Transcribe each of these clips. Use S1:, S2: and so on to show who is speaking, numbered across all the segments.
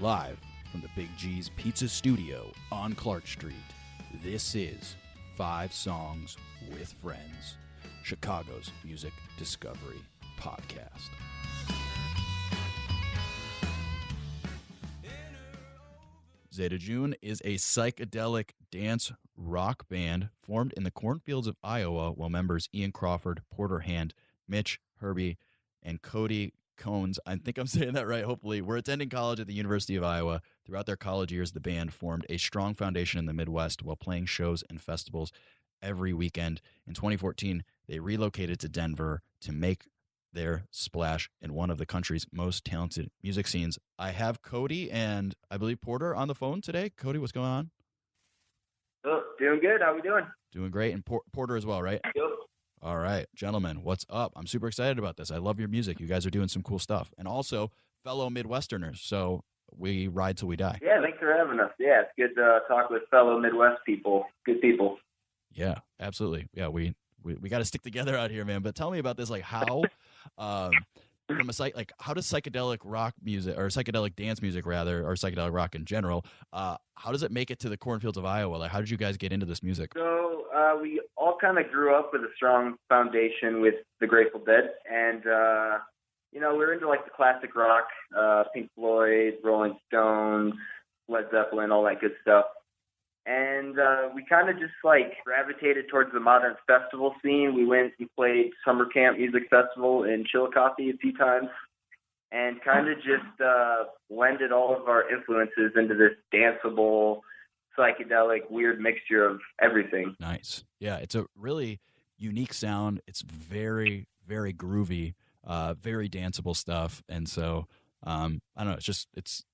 S1: Live from the Big G's Pizza Studio on Clark Street, this is 5 Songs with Friends, Chicago's music discovery podcast. Zeta June is a psychedelic dance rock band formed in the cornfields of Iowa while members Ian Crawford, Porter Hand, Mitch, Hruby, and Cody Kuhens, I think I'm saying that right, hopefully, were attending college at the University of Iowa. Throughout their college years, the band formed a strong foundation in the Midwest while playing shows and festivals every weekend. In 2014, they relocated to Denver to make their splash in one of the country's most talented music scenes. I have Cody and I believe Porter on the phone today. Cody, what's going on?
S2: Oh, doing good. How we doing?
S1: Doing great. And Porter as well, right?
S2: Yep.
S1: All right, gentlemen, what's up? I'm super excited about this. I love your music. You guys are doing some cool stuff. And also, fellow Midwesterners, so we ride till we die.
S2: Yeah, thanks for having us. Yeah, it's good to talk with fellow Midwest people. Good people.
S1: Yeah, absolutely. Yeah, we got to stick together out here, man. But tell me about this, like how, from a how does psychedelic rock music or psychedelic dance music rather, or psychedelic rock in general, how does it make it to the cornfields of Iowa? Like, how did you guys get into this music?
S2: So we all kind of grew up with a strong foundation with the Grateful Dead, and we're into like the classic rock, Pink Floyd, Rolling Stones, Led Zeppelin, all that good stuff. And we kind of just like gravitated towards the modern festival scene. We went and played Summer Camp Music Festival in Chillicothe a few times and kind of just blended all of our influences into this danceable, psychedelic, weird mixture of everything.
S1: Nice. Yeah, it's a really unique sound. It's very, very groovy, very danceable stuff. And so, I don't know, it's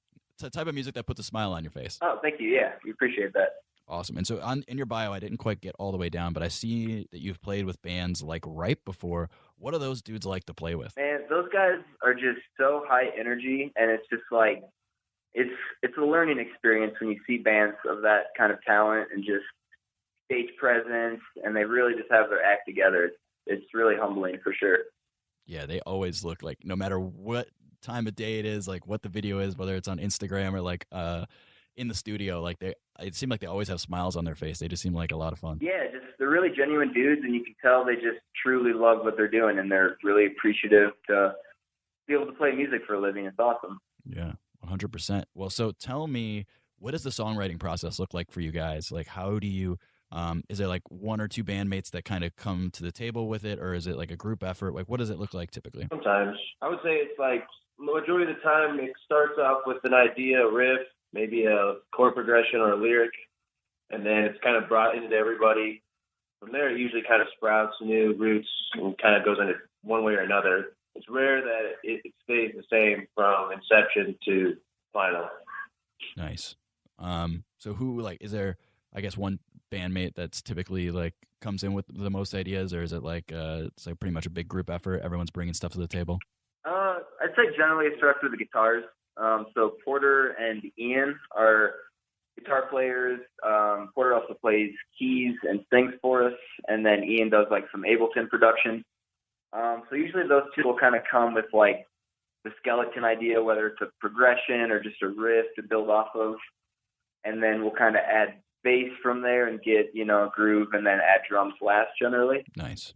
S1: a type of music that puts a smile on your face.
S2: Oh, thank you. Yeah, we appreciate that.
S1: Awesome. And so in your bio, I didn't quite get all the way down, but I see that you've played with bands like Ripe before. What are those dudes like to play with?
S2: Man, those guys are just so high energy, and it's just like, it's a learning experience when you see bands of that kind of talent and just stage presence, and they really just have their act together. It's really humbling for sure. Yeah,
S1: they always look like, no matter what time of day it is, like what the video is, whether it's on Instagram or like in the studio, like it seems like they always have smiles on their face. They just seem like a lot of fun.
S2: Yeah, they're really genuine dudes, and you can tell they just truly love what they're doing, and they're really appreciative to be able to play music for a living. It's awesome.
S1: Yeah, 100%. Well, so tell me, what does the songwriting process look like for you guys? Like, how do you is there like one or two bandmates that kind of come to the table with it, or is it like a group effort? Like, what does it look like typically?
S3: Sometimes. I would say it's like majority of the time it starts off with an idea, a riff, maybe a chord progression or a lyric, and then it's kind of brought into everybody. From there, it usually kind of sprouts new roots and kind of goes into one way or another. It's rare that it stays the same from inception to final.
S1: Nice. So who, like, is there, I guess, one bandmate that's typically like comes in with the most ideas, or is it like it's like pretty much a big group effort? Everyone's bringing stuff to the table.
S2: I'd say generally it starts with the guitars. So Porter and Ian are guitar players. Porter also plays keys and sings for us, and then Ian does like some Ableton production. So usually those two will kind of come with like the skeleton idea, whether it's a progression or just a riff to build off of, and then we'll kind of add bass from there and get, a groove, and then add drums last generally.
S1: Nice.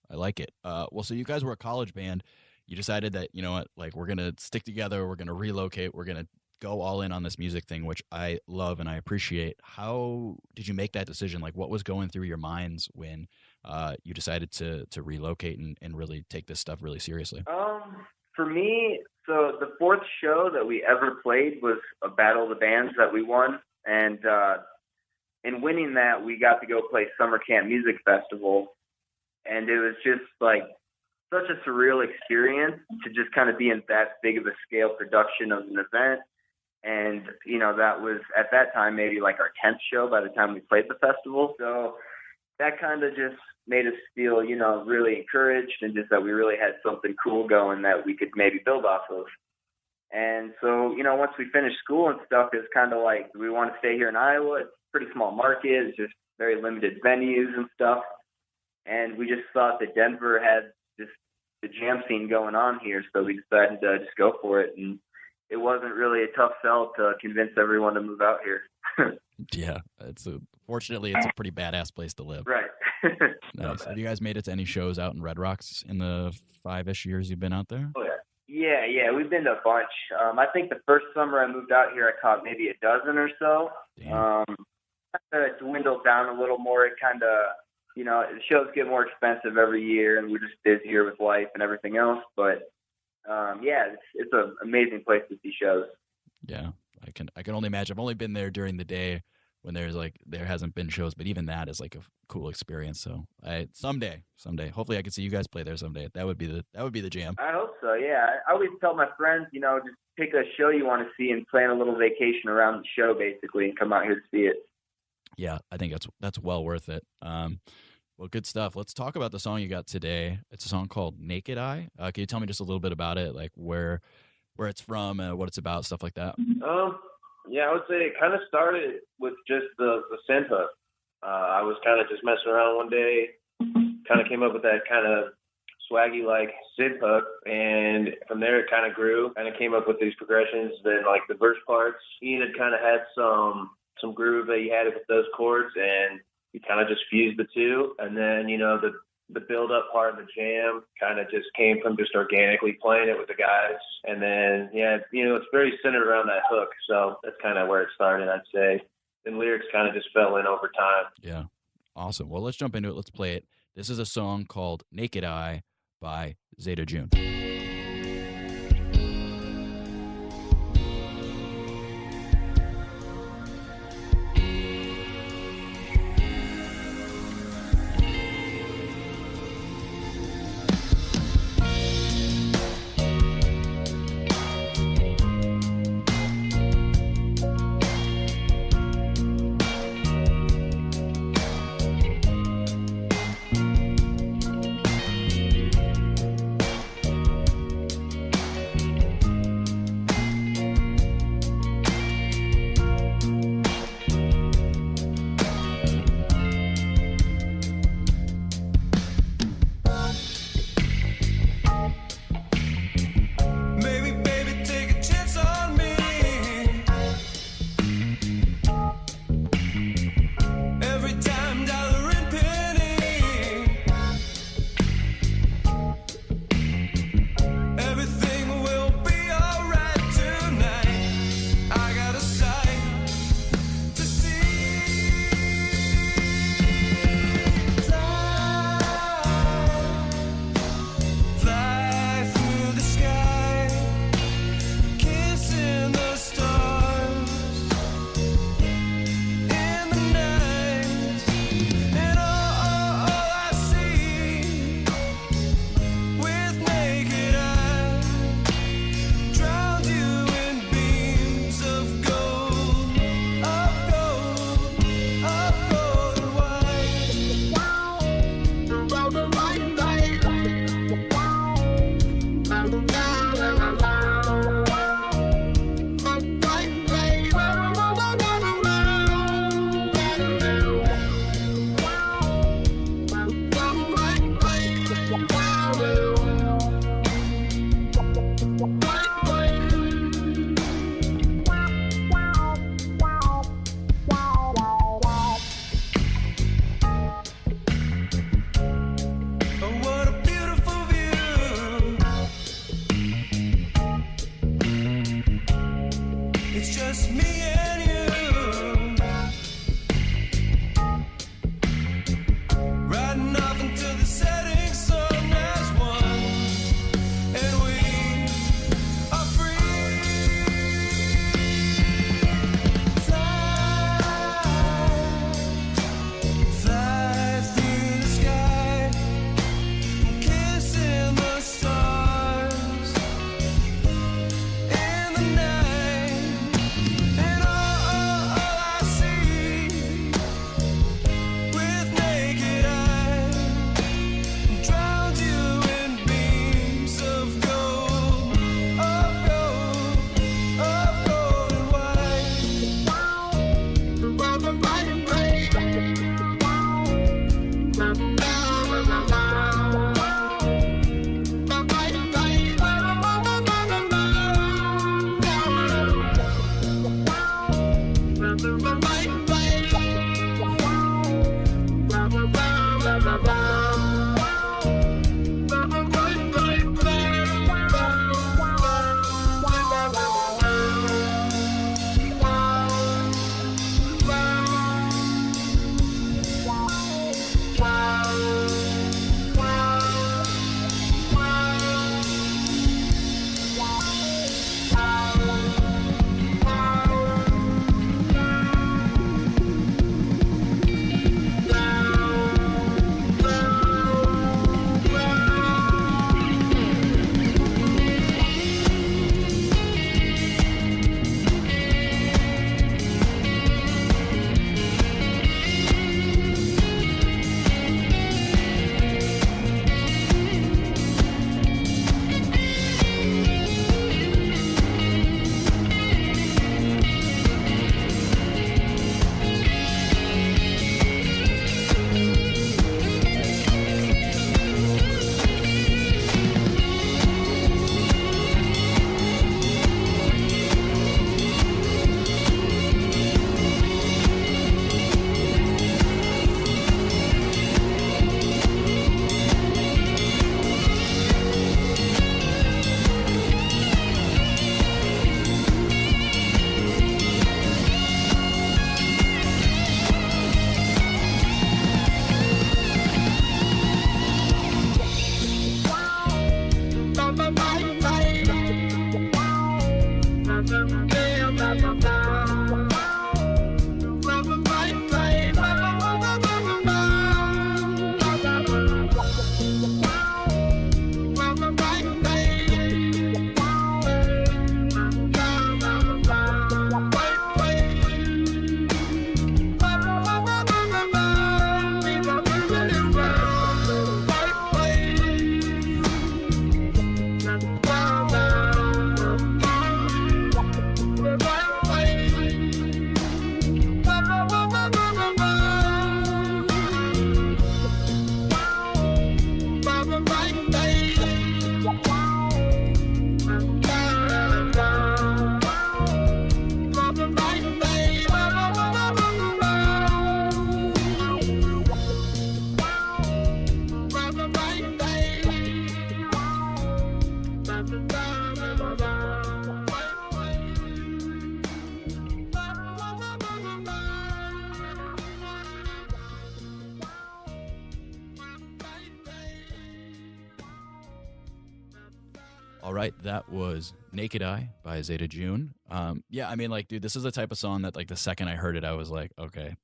S1: I like it. Well, so you guys were a college band. You decided that, you know what, like, we're going to stick together, we're going to relocate, we're going to go all in on this music thing, which I love and I appreciate. How did you make that decision? Like, what was going through your minds when you decided to relocate and really take this stuff really seriously?
S2: For me, so the fourth show that we ever played was a Battle of the Bands that we won. And in winning that, we got to go play Summer Camp Music Festival. And it was just like such a surreal experience to just kind of be in that big of a scale production of an event. And, that was at that time maybe like our 10th show by the time we played the festival. So that kind of just made us feel, really encouraged, and just that we really had something cool going that we could maybe build off of. And so, once we finished school and stuff, it's kind of like, do we want to stay here in Iowa? It's a pretty small market. It's just very limited venues and stuff. And we just thought that Denver had just the jam scene going on here, so we decided to just go for it. And it wasn't really a tough sell to convince everyone to move out here.
S1: Yeah, fortunately it's a pretty badass place to live.
S2: Right.
S1: Nice. Have you guys made it to any shows out in Red Rocks in the 5-ish years you've been out there?
S2: Oh, yeah. Yeah, we've been to a bunch. I think the first summer I moved out here, I caught maybe a dozen or so. It dwindled down a little more. It kind of, the shows get more expensive every year, and we're just busier with life and everything else. But, it's an amazing place to see shows.
S1: Yeah, I can only imagine. I've only been there during the day when there hasn't been shows, but even that is like a cool experience. So someday, hopefully I can see you guys play there someday. That would be the jam.
S2: I hope so. Yeah, I always tell my friends, just pick a show you want to see and plan a little vacation around the show, basically, and come out here to see it.
S1: Yeah, I think that's well worth it. Well, good stuff. Let's talk about the song you got today. It's a song called "Naked Eye." Can you tell me just a little bit about it, like where it's from, what it's about, stuff like that?
S3: Yeah, I would say it kind of started with just the synth hook. I was kind of just messing around one day, kind of came up with that kind of swaggy like synth hook, and from there it kind of grew. Kind of came up with these progressions. Then like the verse parts, Ian had kind of had some groove that he had with those chords, and he kind of just fused the two. And then the build-up part of the jam kind of just came from just organically playing it with the guys. And then, it's very centered around that hook. So that's kind of where it started, I'd say. And lyrics kind of just fell in over time.
S1: Yeah. Awesome. Well, let's jump into it. Let's play it. This is a song called "Naked Eye" by Zeta June.
S4: And
S1: All right, that was Naked Eye by Zeta June. Yeah, I mean, like, dude, this is the type of song that, like, the second I heard it, I was like, okay,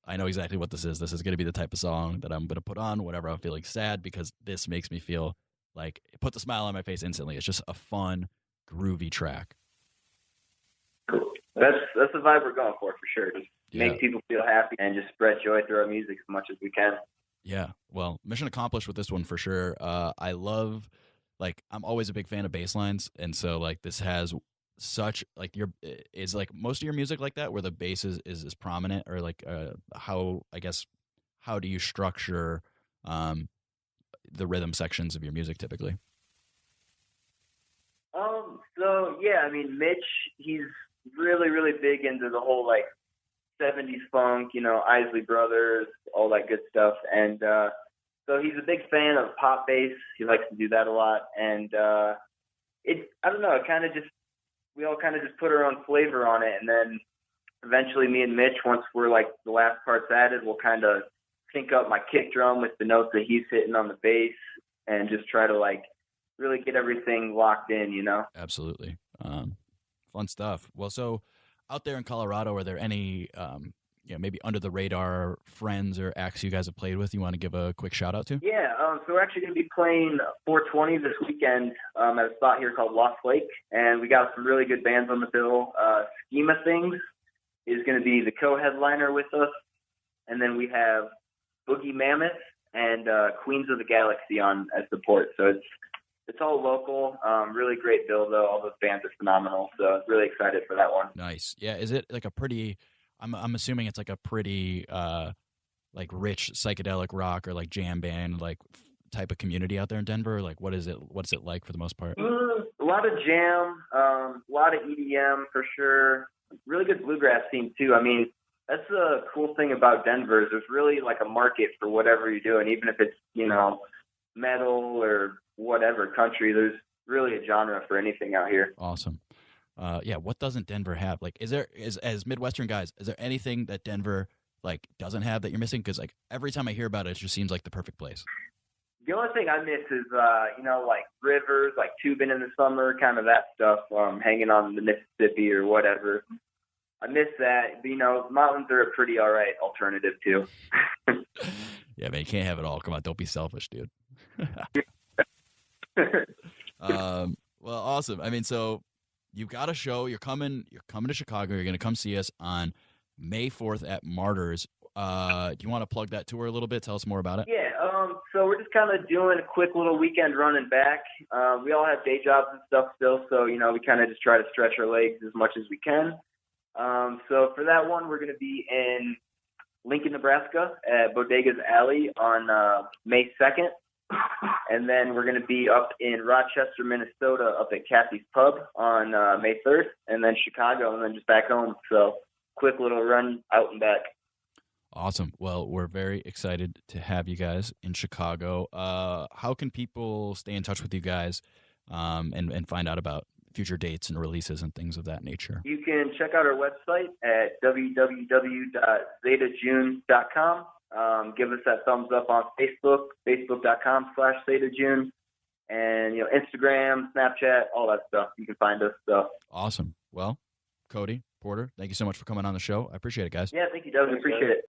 S1: I know exactly what this is. This is going to be the type of song that I'm going to put on whenever I'm feeling sad, because this makes me feel like, it puts a smile on my face instantly. It's just a fun, groovy track.
S2: Cool. That's the vibe we're going for sure. Just make people feel happy and just spread joy through our music as much as we can.
S1: Yeah, well, mission accomplished with this one for sure. I love... Like, I'm always a big fan of bass lines, and so, like, this has such, like, is, like, most of your music like that, where the bass is prominent, or, like, how do you structure the rhythm sections of your music typically?
S2: So, yeah, I mean, Mitch, he's really, really big into the whole, like, 70s funk, you know, Isley Brothers, all that good stuff, and, so he's a big fan of pop bass. He likes to do that a lot. And I don't know, we all kind of just put our own flavor on it. And then eventually me and Mitch, once we're like the last part's added, we'll kind of sync up my kick drum with the notes that he's hitting on the bass and just try to like really get everything locked in, you know?
S1: Absolutely. Fun stuff. Well, so out there in Colorado, are there any, maybe under the radar friends or acts you guys have played with you want to give a quick shout out to?
S2: Yeah, so we're actually going to be playing 420 this weekend at a spot here called Lost Lake, and we got some really good bands on the bill. Schema Things is going to be the co-headliner with us, and then we have Boogie Mammoth and Queens of the Galaxy on as support. So it's all local. Really great bill though. All those bands are phenomenal. So really excited for that one.
S1: Nice. Yeah. Is it like a pretty? I'm assuming it's like a pretty like rich psychedelic rock or like jam band like type of community out there in Denver. Like what's it like for the most part?
S2: A lot of jam, a lot of EDM for sure. Really good bluegrass scene too. I mean, that's the cool thing about Denver is there's really like a market for whatever you're doing, even if it's, you know, metal or whatever country. There's really a genre for anything out here.
S1: Awesome. Yeah, what doesn't Denver have? Like, as Midwestern guys, is there anything that Denver like doesn't have that you're missing? Because like every time I hear about it, it just seems like the perfect place.
S2: The only thing I miss is, like rivers, like tubing in the summer, kind of that stuff, hanging on the Mississippi or whatever. I miss that. But, you know, mountains are a pretty all right alternative too.
S1: Yeah, man, you can't have it all. Come on, don't be selfish, dude. Well, awesome. I mean, so you've got a show. You're coming to Chicago. You're going to come see us on May 4th at Martyr's. Do you want to plug that tour a little bit? Tell us more about it.
S2: Yeah, so we're just kind of doing a quick little weekend running back. We all have day jobs and stuff still, so, you know, we kind of just try to stretch our legs as much as we can. So for that one, we're going to be in Lincoln, Nebraska at Bodega's Alley on May 2nd. And then we're going to be up in Rochester, Minnesota, up at Kathy's Pub on May 3rd, and then Chicago, and then just back home. So quick little run out and back.
S1: Awesome. Well, we're very excited to have you guys in Chicago. How can people stay in touch with you guys and find out about future dates and releases and things of that nature? You
S2: can check out our website at www.zetajune.com. Give us that thumbs up on Facebook, facebook.com/ZetaJune, and, you know, Instagram, Snapchat, all that stuff. You can find us. So.
S1: Awesome. Well, Cody, Porter, thank you so much for coming on the show. I appreciate it, guys.
S2: Yeah, thank you, Doug. Appreciate it.